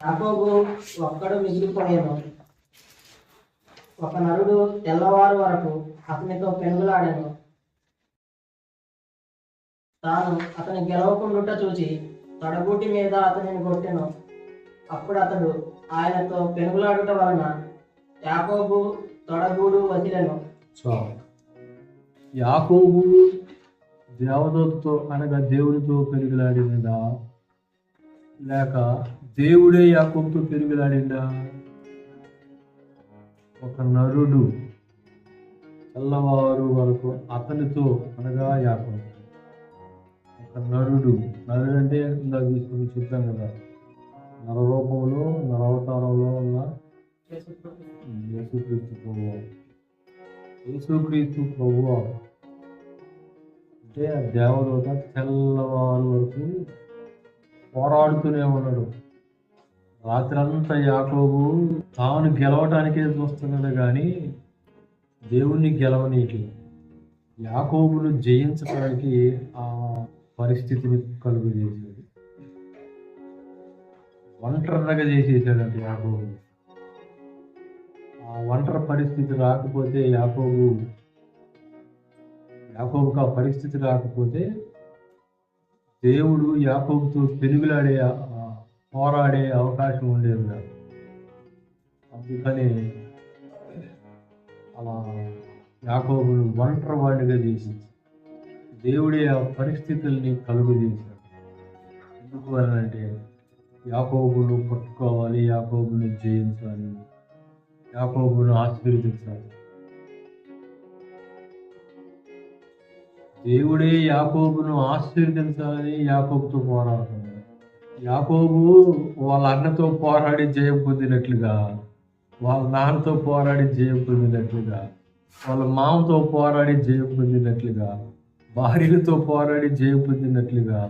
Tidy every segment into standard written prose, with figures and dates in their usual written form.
యాకోబు ఒక్కడు మిగిలిపోయాను. ఒక నరుడు తెల్లవారు వరకు అతనితో పెనుగులాడాను. తాను అతని గెలవకుండుట చూచి తొడగూటి మీద అతనిని కొట్టెను. అప్పుడు అతడు ఆయనతో పెనుగులాడుట వలన యాకోబు తొడగూడు వదిలెను. యాకోబు దేవదూతతో అనగా దేవుడితో పెరుగులాడినదా, లేక దేవుడే యాకోబుతో పెరుగులాడిందా? ఒక నరుడు తెల్లవారు వరకు అతనితో అనగా యాకోబు. ఒక నరుడు అంటే ఇందాక తీసుకుని చెప్పాం కదా, నరరూపంలో నరవతారంలో ఉన్న యేసుక్రీస్తు ప్రభువు. యేసుక్రీస్తు ప్రభువు అంటే ఆ దేవదూత తెల్లవారు వరకు పోరాడుతూనే ఉన్నాడు. రాత్రంతా యాకోబు తాను గెలవటానికే చూస్తున్నాడు కానీ దేవుణ్ణి గెలవనీకి, యాకోబును జయించడానికి ఆ పరిస్థితిని కలుగు చేశాడు. ఒంటరిగా చేసేసాడంటే యాకోబు. ఆ ఒంటరి పరిస్థితి రాకపోతే యాకోబుకు ఆ పరిస్థితి రాకపోతే దేవుడు యాకోబుతో పెనుగులాడే పోరాడే అవకాశం ఉండేది కాదు. అందుకని అలా యాకోబును ఒంటరి వాడిగా చేసి దేవుడే ఆ పరిస్థితుల్ని కలుగు చేశాడు. ఎందుకు అంటే యాకోబును పట్టుకోవాలి, యాకోబును జయించాలి, యాకోబును ఆశీర్వదించాలి. దేవుడే యాకోబును ఆశీర్వదించాలని యాకోబుతో పోరాడుతున్నాడు. యాకోబు వాళ్ళ అన్నతో పోరాడి జయం పొందినట్లుగా, వాళ్ళ నాన్నతో పోరాడి జయం పొందినట్లుగా, వాళ్ళ మామతో పోరాడి జయం పొందినట్లుగా, భార్యలతో పోరాడి జయం పొందినట్లుగా,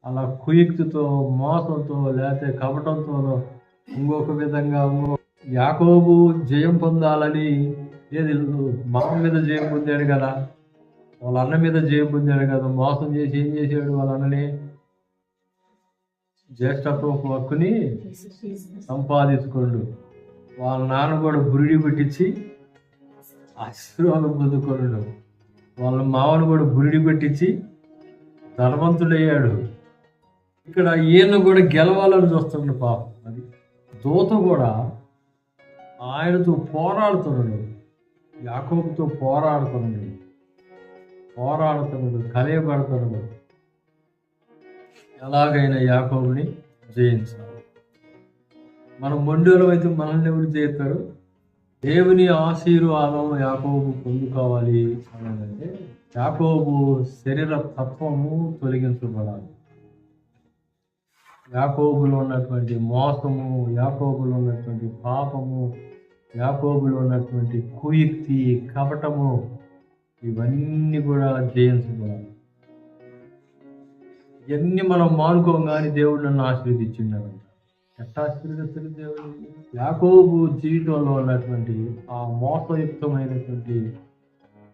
అలా కుయుక్తితో, మోసంతో, లేకపోతే కపటంతోనో ఇంకొక విధంగా యాకోబు జయం పొందాలని ఏది మామ మీద జయం పొందాడు కదా, వాళ్ళ అన్న మీద జయం పొందాడు కదా. మోసం చేసి ఏం చేశాడు? వాళ్ళ అన్నని జ్యేష్ఠత్వపు హక్కుని సంపాదించుకోండు. వాళ్ళ నాన్న కూడా బురిడి పెట్టించి ఆశీర్వాదం పొందుకోండు. వాళ్ళ మామను కూడా బురిడి పెట్టించి ధనవంతుడయ్యాడు. ఇక్కడ ఈయన కూడా గెలవాలని చూస్తున్నాడు పాపం. అది దూత కూడా ఆయనతో పోరాడుతున్నాడు, యాకోబుతో పోరాడుతున్నాడు, కలయబడుతున్నాడు. ఎలాగైనా యాకోబుని జయించాలి. మనం మొండోలం అయితే మనల్ని ఎవరు చేస్తారు? దేవుని ఆశీర్వాదం యాకోబు పొందుకోవాలి అంటే యాకోబు శరీర తత్వము తొలగించబడాలి. యాకోబులో ఉన్నటువంటి మోసము, యాకోబులో ఉన్నటువంటి పాపము, యాకోబులో ఉన్నటువంటి కుయుక్తి, కపటము, ఇవన్నీ కూడా జయించబడాలి. ఇవన్నీ మనం మానుకోగానే దేవుడు నన్ను ఆశీర్వదించిండారంట. ఎట్లా ఆశీర్వదిస్తాడు దేవుడు? యాకోబు జీవితంలో ఉన్నటువంటి ఆ మోసయుక్తమైనటువంటి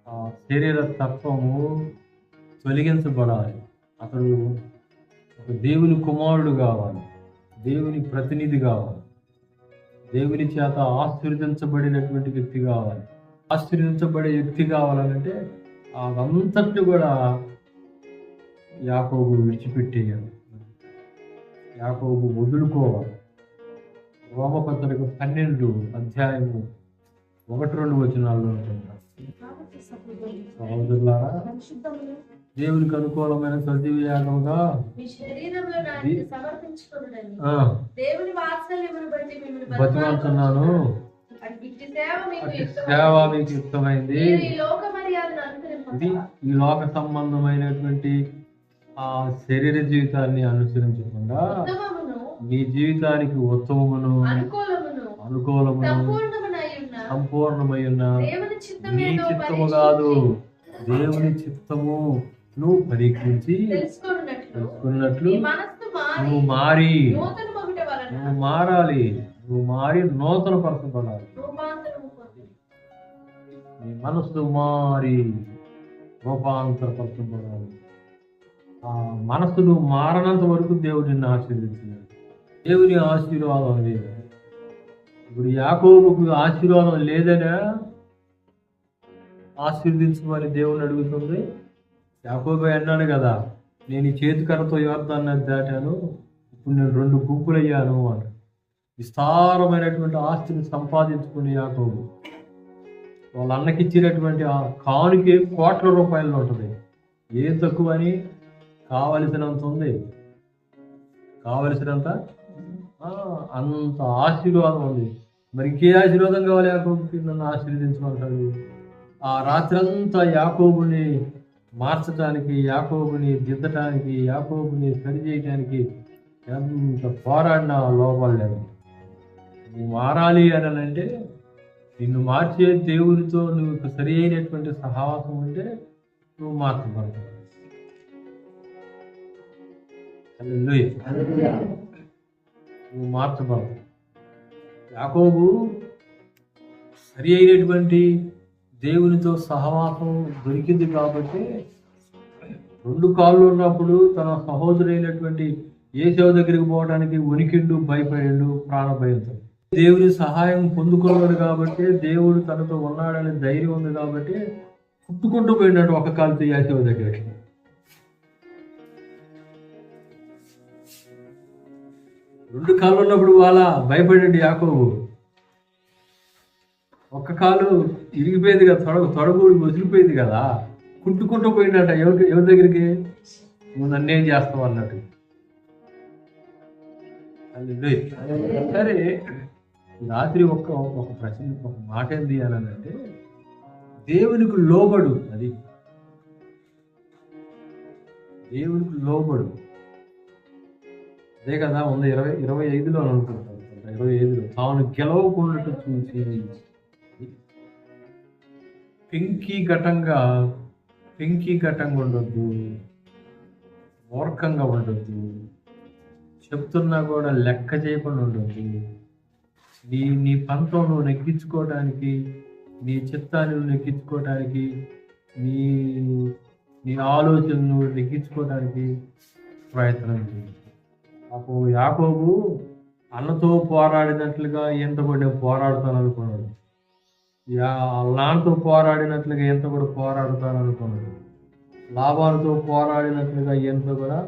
ఆ శరీర తత్వము తొలగించబడాలి. అతడు ఒక దేవుని కుమారుడు కావాలి, దేవుని ప్రతినిధి కావాలి, దేవుని చేత ఆశీర్వదించబడినటువంటి వ్యక్తి కావాలి. ఆశీర్వదించబడే వ్యక్తి కావాలంటే అదంతటి కూడా యాకోబు విడిచిపెట్టేయాలి, యాకోబు వదులుకోవాలి. రోమపత్రిక 12:1-2 ఉంటుంటారు. సహోదరులారా, దేవునికి అనుకూలమైన సజీవ యాగముగా బతిమాలుతున్నాను, సేవ మీకు యుక్తమైంది. ఇది ఈ లోక సంబంధమైనటువంటి ఆ శరీర జీవితాన్ని అనుసరించకుండా నీ జీవితానికి ఉత్తమమును, అనుకూలమును, సంపూర్ణమై ఉన్న నీ చిత్తము కాదు, దేవుని చిత్తము నువ్వు పరీక్షించి తెలుసుకున్నట్లు నువ్వు మారాలి, నువ్వు మారి నూతన పరచబడాలి. నీ మనసు మారి రూపాంతరపరచబడాలి. ఆ మనసు నువ్వు మారనంత వరకు దేవుడు నిన్ను ఆశీర్వదించినాడు. దేవుని ఆశీర్వాదం లేదు. ఇప్పుడు యాకోబుకు ఆశీర్వాదం లేదనే ఆశీర్వదించమని దేవుని అడుగుతుంది. యాకోబు అన్నాడు కదా, నేను ఈ చేతికర్రతో యోర్దాన్ని దాటాను, ఇప్పుడు నేను 2 గుంపులయ్యాను అని. విస్తారమైనటువంటి ఆస్తిని సంపాదించుకునే యాకోబు వాళ్ళ అన్నకిచ్చినటువంటి ఆ కానుకే కోట్ల రూపాయలు ఉంటుంది. ఏ తక్కువ అని, కావలసినంత ఉంది, కావలసినంత అంత ఆశీర్వాదం ఉంది. మరి ఇంకే ఆశీర్వాదం కావాలి యాకోబుకి? నన్ను ఆశీర్వదించమంటాడు. ఆ రాత్రంతా యాకోబుని మార్చడానికి, యాకోబుని దిద్దటానికి, యాకోబుని సరి చేయడానికి ఎంత పోరాడినా లోపడలేదు. నువ్వు మారాలి అని అంటే, నిన్ను మార్చే దేవుడితో నువ్వు సరి అయినటువంటి సహవాసం ఉంటే నువ్వు మార్చబడతావు. నువ్వు మార్చబడతావు. యాకోబు సరి అయినటువంటి దేవునితో సహవాసం దొరికింది కాబట్టి 2 కాళ్ళు ఉన్నప్పుడు తన సహోదరుడైనటువంటి ఏశావు దగ్గరికి పోవడానికి వణికిండు, భయపడిండు, ప్రాణభయంతో. దేవుని సహాయం పొందుకున్నాడు కాబట్టి, దేవుడు తనతో ఉన్నాడని ధైర్యం ఉంది కాబట్టి కుట్టుకుంటూ పోయినట్టు ఒక కాలుతో ఏశావు దగ్గరికి. రెండు కాళ్ళు ఉన్నప్పుడు వాళ్ళ భయపడండి యాకోబు. ఒక్క కాలు ఇరిగిపోయింది కదా, తొడగు వదిలిపోయింది కదా, కుట్టుకుంటూ పోయినట్ట. ఎవరి దగ్గరికి? నువ్వు నన్నేం చేస్తావు అన్నట్టు. సరే, రాత్రి ఒక ప్రశ్న, ఒక మాట ఏంది అని అంటే, దేవునికి లోబడు. అది దేవునికి లోబడు. అదే కదా ఉంది 25లో అనుకుంటాను. 25లో తాను గెలవకుండా చూసి పెంకి ఘటంగా ఉండొద్దు, మూర్ఖంగా ఉండొద్దు, చెప్తున్నా కూడా లెక్క చేయకుండా ఉండొద్దు. నీ పంతం నువ్వు నెగ్గించుకోవడానికి, నీ చిత్తాన్ని నువ్వు నెగ్గించుకోవడానికి, నీ ఆలోచన నువ్వు నెగ్గించుకోవడానికి ప్రయత్నం చేయి. అప్పుడు యాకోబు అన్నతో పోరాడినట్లుగా ఎంత కూడా నేను పోరాడుతాను అనుకున్నాడు. నాన్నతో పోరాడినట్లుగా ఎంత కూడా పోరాడుతాను అనుకున్నాడు. లాభాలతో పోరాడినట్లుగా ఎంత కూడా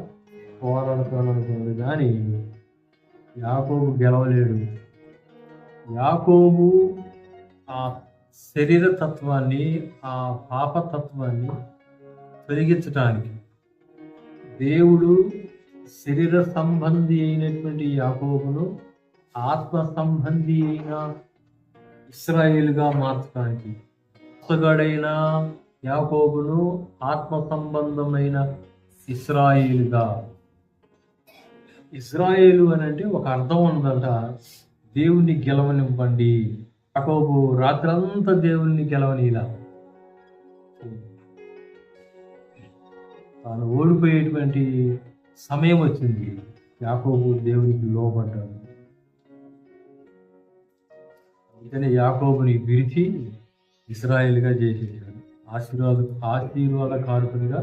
పోరాడుతాను అనుకున్నాడు. కానీ యాకోబు గెలవలేడు. యాకోబు ఆ శరీర తత్వాన్ని, ఆ పాపతత్వాన్ని తొలగించటానికి దేవుడు శరీర సంబంధి అయినటువంటి యాకోబును ఆత్మ సంబంధి అయిన ఇశ్రాయేలుగా మార్చడానికి, మోసగాడైన యాకోబును ఆత్మ సంబంధమైన ఇశ్రాయేలుగా. ఇశ్రాయేలు అని అంటే ఒక అర్థం ఉందంట, దేవుణ్ణి గెలవనివ్వండి. యాకోబు రాత్రంతా దేవుణ్ణి గెలవనిలా, తాను ఓడిపోయేటువంటి సమయం వచ్చింది. యాకోబు దేవునికి లోబడ్డాడు. అందుకనే యాకోబుని విరిచి ఇశ్రాయేలుగా చేసేసాడు, ఆశీర్వాదకారకునిగా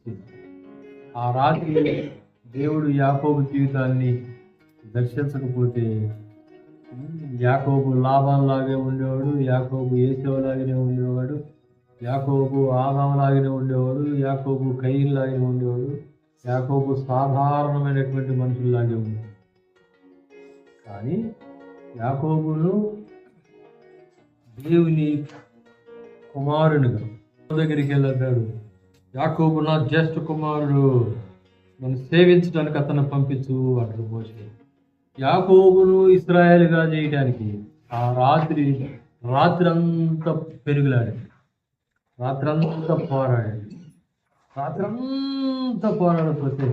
చేశాడు. ఆ రాత్రి దేవుడు యాకోబు జీవితాన్ని దర్శించకపోతే యాకోబు లాభంలాగే ఉండేవాడు, యాకోబు ఏసేవలాగానే ఉండేవాడు, యాకోబు ఆదాంలాగానే ఉండేవాడు, యాకోబు కయీనులాగానే ఉండేవాడు, యాకోబు సాధారణమైనటువంటి మనుషుల్లాగే ఉండేవాడు. కానీ యాకోబును దేవుని కుమారునిగా దగ్గరికి వెళ్ళాడు. యాకోబు నా జ్యేష్ఠ కుమారుడు, నన్ను సేవించడానికి అతను పంపించు అంటాడు మోషే. యాకోబును ఇశ్రాయేలుగా చేయడానికి ఆ రాత్రి అంతా పెరుగులాడాడు, రాత్రంతా పోరాడకపోతే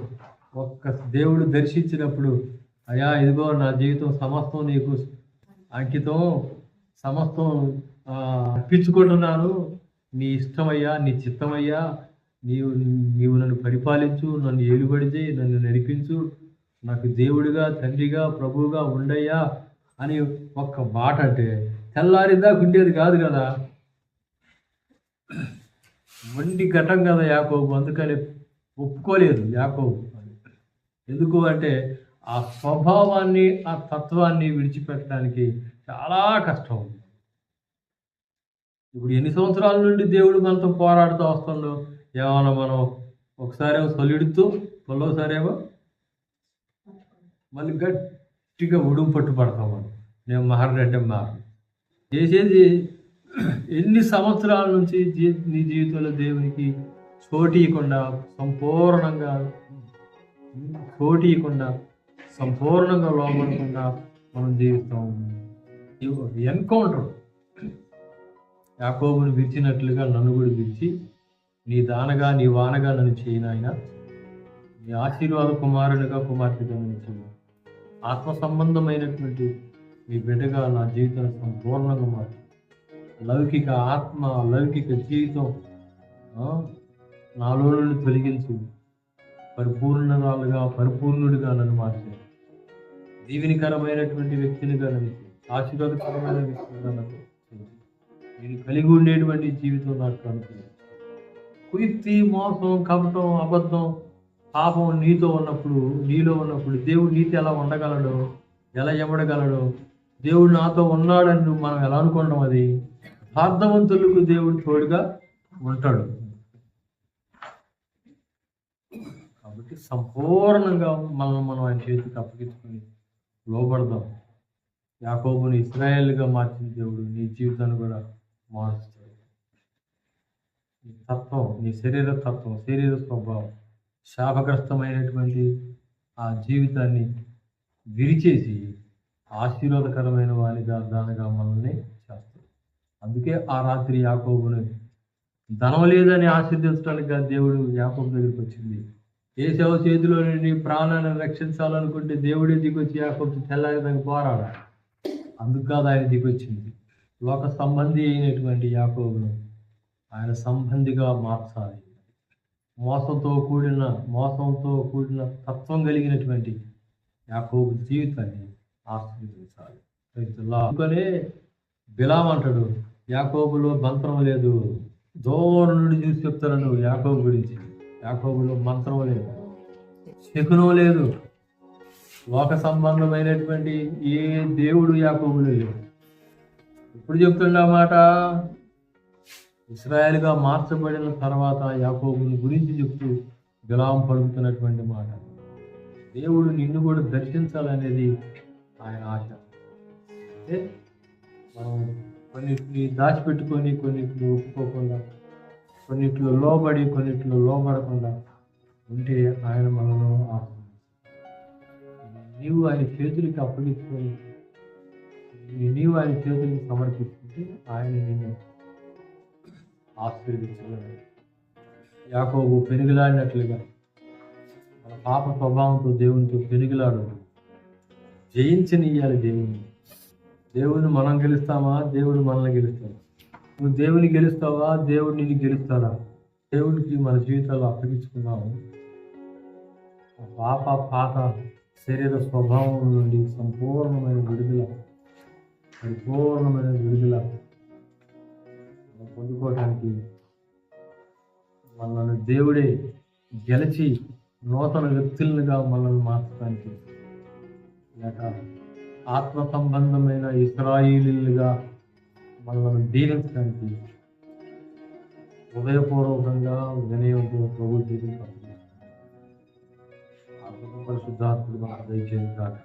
ఒక్క దేవుడు దర్శించినప్పుడు, అయ్యా ఇదిగో నా జీవితం సమస్తం నీకు అంకితం, సమస్తం అర్పించుకుంటున్నాను, నీ ఇష్టమయ్యా, నీ చిత్తమయ్యా, నీవు నన్ను పరిపాలించు, నన్ను ఏలుబడి చేయి, నన్ను నడిపించు, నాకు దేవుడిగా, తండ్రిగా, ప్రభువుగా ఉండయ్యా అని ఒక్క మాట అంటే తెల్లారిదాకా ఉండేది కాదు కదా, మండి ఘటం కదా యాకోబు. అందుకని ఒప్పుకోలేదు యాకోబు. ఎందుకు అంటే ఆ స్వభావాన్ని, ఆ తత్వాన్ని విడిచిపెట్టడానికి చాలా కష్టం. ఇప్పుడు ఎన్ని సంవత్సరాల నుండి దేవుడు మనతో పోరాడుతూ వస్తుండో, ఏమన్నా మనం ఒకసారేమో సొలిడుతూ, మళ్ళోసారేమో మళ్ళీ గట్టిగా ఉడుము పట్టుపడతాం మనం. నేను మారనంటే మారను. చేసేది ఎన్ని సంవత్సరాల నుంచి నీ జీవితంలో దేవునికి చోటీయకుండా సంపూర్ణంగా చోటీయకుండా సంపూర్ణంగా లోపడకుండా మనం జీవిస్తాం. ఎన్కౌంటర్ యాకోబుని విరిచినట్లుగా నన్ను కూడా విరిచి, నీ దానగా నీ వానగా నన్ను చేయను ఆయన, నీ ఆశీర్వాద కుమారునిగా కుమార్తెగా నన్ను చేయను. ఆత్మ సంబంధమైనటువంటి మీ బిడ్డగా నా జీవితాన్ని సంపూర్ణంగా మార్చు. లౌకిక ఆత్మ, లౌకిక జీవితం నాలో నుండి తొలగించు. పరిపూర్ణుడిగా నన్ను మార్చు. దీవెనికరమైనటువంటి వ్యక్తినిగా నన్ను, ఆశీర్వాదకరమైన వ్యక్తిగా నన్ను నేను కలిగి ఉండేటువంటి జీవితం నాకు అనుకుంది. కుయుక్తి, మోసం, కపటం, అబద్ధం, పాపం నీలో ఉన్నప్పుడు దేవుడు నీతో ఎలా ఉండగలడు, ఎలా ఇవ్వడగలడు? దేవుడు నాతో ఉన్నాడని మనం ఎలా అనుకుంటాం? అది యథార్థవంతులకు దేవుడు తోడుగా ఉంటాడు. కాబట్టి సంపూర్ణంగా మనం ఆయన చేతికి అప్పగించుకొని లోబడదాం. యాకోబుని ఇశ్రాయేలుగా మార్చిన దేవుడు నీ జీవితాన్ని కూడా మారుస్తాడు. నీ తత్వం, నీ శరీర తత్వం, శరీర స్వభావం, శాపగ్రస్తమైనటువంటి ఆ జీవితాన్ని విరిచేసి ఆశీర్వాదకరమైన వానిగా దానిగా మనల్ని చేస్తాడు. అందుకే ఆ రాత్రి యాకోబుని ధనం లేదని ఆశీర్వదించడానికి దేవుడు యాకోబు దగ్గరికి వచ్చింది. ఏశావు చేతిలో నుండి ప్రాణాన్ని రక్షించాలనుకుంటే దేవుడే దిగొచ్చి యాకోబు తెల్లారిదాకా పోరాడాలి. అందుకు కాదు ఆయన దిగొచ్చింది. లోక సంబంధి అయినటువంటి యాకోబును ఆయన సంబంధిగా మార్చాలి. మోసంతో కూడిన తత్వం కలిగినటువంటి యాకోబు జీవితాన్ని ఆశీర్వదించాలి. అందుకనే బిలాము అంటాడు, యాకోబులో మంత్రం లేదు. దూరం నుండి చూసి చెప్తాను యాకోబు గురించి. యాకోబులో మంత్రం లేదు, శకునం లేదు, లోక సంబంధమైనటువంటి ఏ దేవుడు యాకోబులో లేదు. ఇప్పుడు చెప్తున్నా మాట, ఇశ్రాయేలుగా మార్చబడిన తర్వాత యాకోబుని గురించి చెప్తూ బిలాము పలుకుతున్నటువంటి మాట. దేవుడు నిన్ను కూడా దర్శించాలనేది ఆయన ఆశ. అంటే మనం కొన్నిటిని దాచిపెట్టుకొని, కొన్నిటిని ఒప్పుకోకుండా, కొన్నిట్లో లోబడి, కొన్నిట్లో లోబడకుండా ఉంటే ఆయన మనలో నీవు ఆయన చేతులకి అప్పగించుకొని, నీవు ఆయన చేతులకి సమర్పించుకుంటే ఆయన నిన్ను ఆశీర్వదించగలడు. యాకోబు పెనుగులాడినట్లుగా మన పాప స్వభావంతో దేవునితో పెనుగులాడు. జయించనియ్యాలి దేవుని మనం గెలుస్తామా, దేవుడు మనల్ని గెలుస్తాడు? నువ్వు దేవుని గెలుస్తావా, దేవుడు నిన్ను గెలుస్తాడా? దేవుడికి మన జీవితాలు అప్పగించుకున్నాము. పాత శరీర స్వభావం నుండి పరిపూర్ణమైన విడుదల పొందుకోవడానికి మనల్ని దేవుడే గెలిచి నూతన వ్యక్తులుగా మనల్ని మార్చడానికి, లేక ఆత్మ సంబంధమైన ఇశ్రాయేలీయులుగా మనల్ని దీవించడానికి హృదయపూర్వకంగా వినయంతో ప్రభు జీవితం పరిశుద్ధాత్ముడు మనకు దయచేయను కాక.